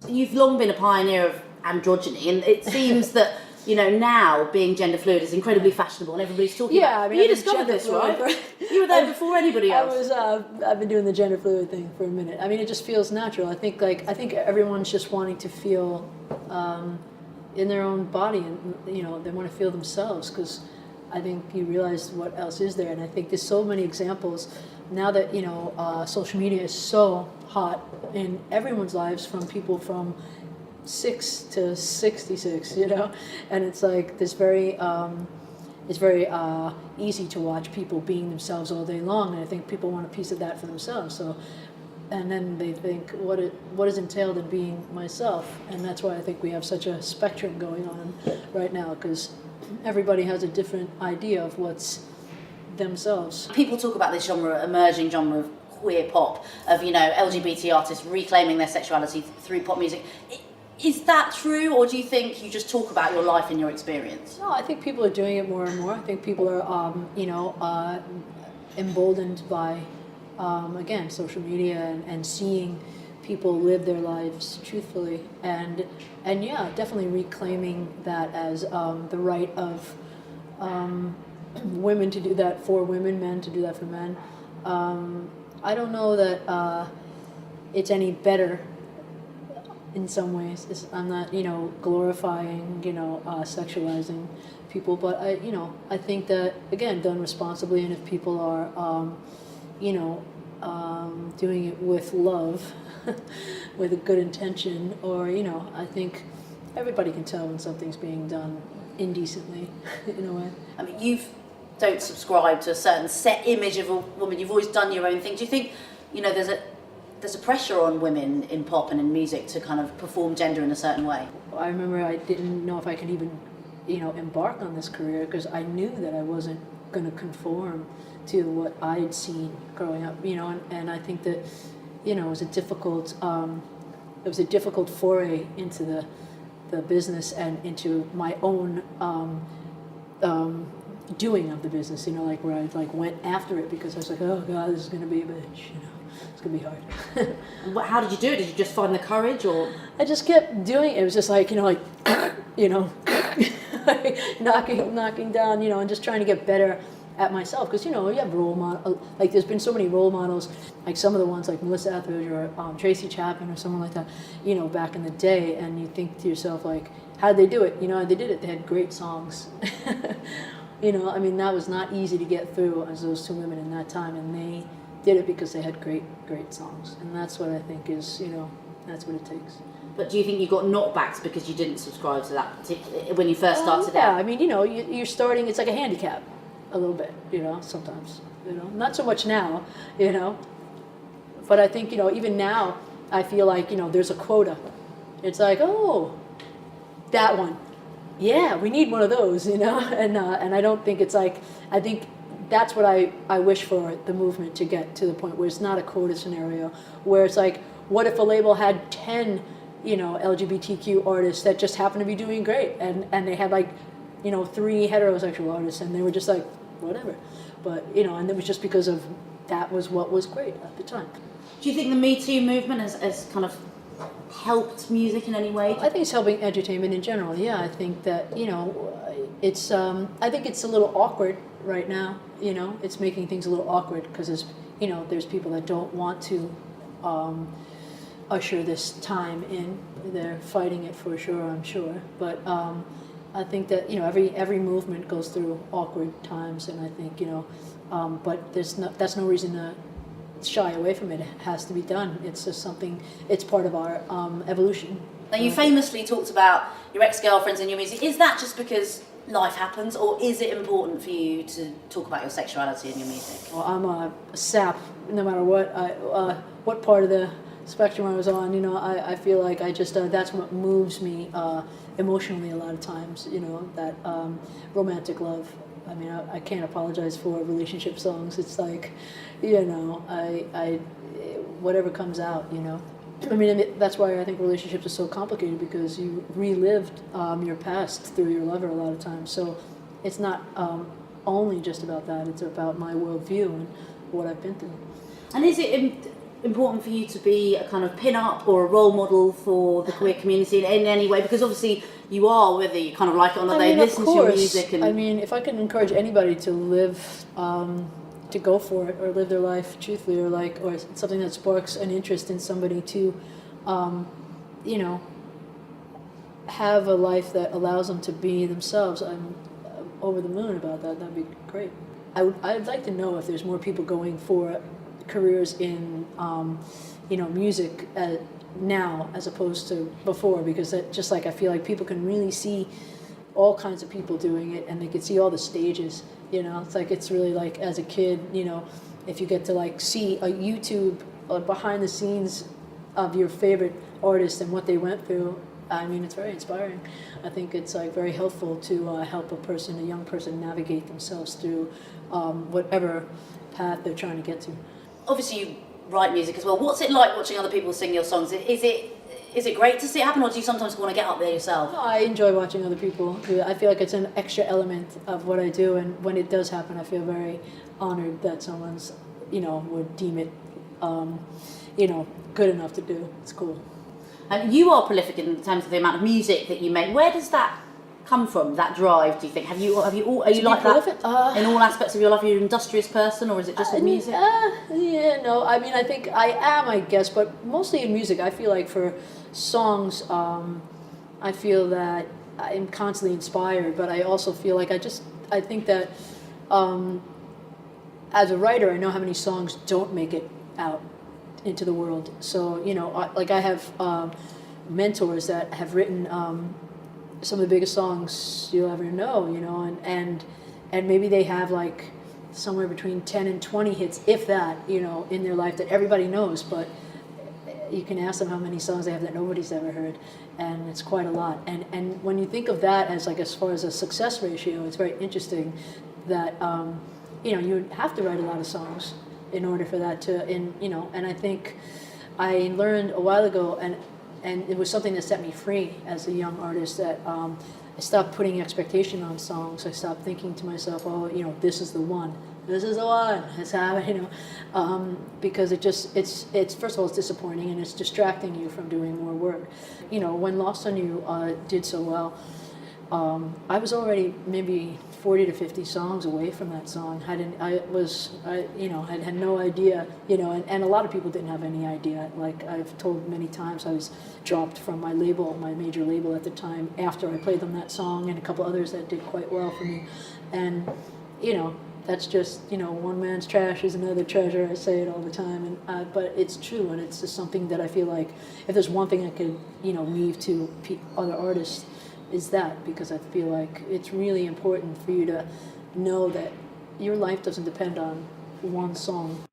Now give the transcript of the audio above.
You've long been a pioneer of androgyny, and it seems that, now being gender fluid is incredibly fashionable and everybody's talking about it. I mean, you discovered this, right? You were there before anybody else. I've been doing the gender fluid thing for a minute. I mean, it just feels natural. I think everyone's just wanting to feel in their own body, and they want to feel themselves, because I think you realize what else is there. And I think there's so many examples now that social media is so hot in everyone's lives, from people from 6 to 66, and it's like it's very easy to watch people being themselves all day long, and I think people want a piece of that for themselves. So, and then they think, what is entailed in being myself? And that's why I think we have such a spectrum going on right now, because everybody has a different idea of what's themselves. People talk about this emerging genre of queer pop, of LGBT artists reclaiming their sexuality through pop music. Is that true, or do you think you just talk about your life and your experience? No, I think people are doing it more and more. I think people are, emboldened by, again, social media and seeing people live their lives truthfully, and yeah, definitely reclaiming that as the right of women to do that for women, men to do that for men. I don't know that it's any better. In some ways, I'm not, glorifying, sexualizing people, but I think that, again, done responsibly, and if people are, doing it with love, with a good intention, or I think everybody can tell when something's being done indecently, in a way. I mean, you don't subscribe to a certain set image of a woman. You've always done your own thing. Do you think, there's a pressure on women in pop and in music to kind of perform gender in a certain way? I remember I didn't know if I could even, embark on this career, because I knew that I wasn't going to conform to what I had seen growing up, and I think that, it was a difficult foray into the business and into my own doing of the business, where I went after it, because I was like, oh God, this is going to be a bitch, It's going to be hard. How did you do it? Did you just find the courage, or? I just kept doing it. It was just like, knocking down, and just trying to get better at myself. Because, you have role models, like there's been so many role models, like some of the ones like Melissa Etheridge or Tracy Chapman or someone like that, back in the day. And you think to yourself, like, how did they do it? They did it. They had great songs. That was not easy to get through as those two women in that time. And they did it because they had great songs, and that's what I think is, that's what it takes. But do you think you got knockbacks because you didn't subscribe to that particular, when you first started out? Yeah, you're starting, it's like a handicap, a little bit, sometimes, not so much now, but I think, even now, I feel like, there's a quota. It's like, oh, that one, yeah, we need one of those, and I don't think it's like, I think that's what I wish for the movement to get to the point where it's not a quota scenario, where it's like, what if a label had 10, LGBTQ artists that just happen to be doing great, and they had 3 heterosexual artists, and they were just like, whatever. But, and it was just because of that was what was great at the time. Do you think the Me Too movement has kind of helped music in any way? I think it's helping entertainment in general, yeah. I think that, it's, I think it's a little awkward right now, it's making things a little awkward, because there's people that don't want to usher this time in. They're fighting it for sure, I'm sure. But I think that every movement goes through awkward times, and I think but that's no reason to shy away from it. It has to be done. It's just something. It's part of our evolution. Now, you famously talked about your ex-girlfriends and your music. Is that just because life happens, or is it important for you to talk about your sexuality in your music? Well, I'm a sap, no matter what part of the spectrum I was on. I feel like I just that's what moves me emotionally a lot of times. That romantic love. I mean, I can't apologize for relationship songs. It's like, I whatever comes out. I mean, that's why I think relationships are so complicated, because you relived your past through your lover a lot of times. So it's not only just about that. It's about my worldview and what I've been through. And is it important for you to be a kind of pin-up or a role model for the queer community in any way? Because obviously you are, whether you kind of like it or not, they listen to your music. And I mean, if I can encourage anybody to live, to go for it, or live their life truthfully, or something that sparks an interest in somebody to, you know, have a life that allows them to be themselves, I'm over the moon about that. That'd be great. I'd like to know if there's more people going for careers in, music now as opposed to before, because just like I feel like people can really see all kinds of people doing it, and they can see all the stages. It's like, it's really like, as a kid, if you get to like see a YouTube behind the scenes of your favorite artist and what they went through. I mean, it's very inspiring. I think it's like very helpful to help a young person navigate themselves through whatever path they're trying to get to. Obviously you write music as well. What's it like watching other people sing your songs? Is it great to see it happen, or do you sometimes want to get up there yourself? No, I enjoy watching other people do it. I feel like it's an extra element of what I do, and when it does happen, I feel very honored that someone's, would deem it, good enough to do. It's cool. And you are prolific in terms of the amount of music that you make. Where does that come from? That drive? Do you think? Are you like that in all aspects of your life? Are you an industrious person, or is it just with music? Yeah, no. I mean, I think I am, I guess, but mostly in music. I feel like for songs, I feel that I'm constantly inspired, but I also feel like I think that as a writer, I know how many songs don't make it out into the world. So, I have mentors that have written some of the biggest songs you'll ever know, and maybe they have like somewhere between 10 and 20 hits, if that, in their life that everybody knows, but you can ask them how many songs they have that nobody's ever heard, and it's quite a lot. And when you think of that as far as a success ratio, it's very interesting that, you have to write a lot of songs in order for that to, and I think I learned a while ago, and it was something that set me free as a young artist, that I stopped putting expectation on songs. I stopped thinking to myself, this is the one. This is the one. It's how, because it's first of all, it's disappointing, and it's distracting you from doing more work. When Lost on You did so well, I was already maybe 40 to 50 songs away from that song. I had no idea, and a lot of people didn't have any idea. Like I've told many times, I was dropped from my major label at the time, after I played them that song and a couple others that did quite well for me. And, that's just, one man's trash is another treasure. I say it all the time, and but it's true, and it's just something that I feel like if there's one thing I could, leave to other artists, is that, because I feel like it's really important for you to know that your life doesn't depend on one song.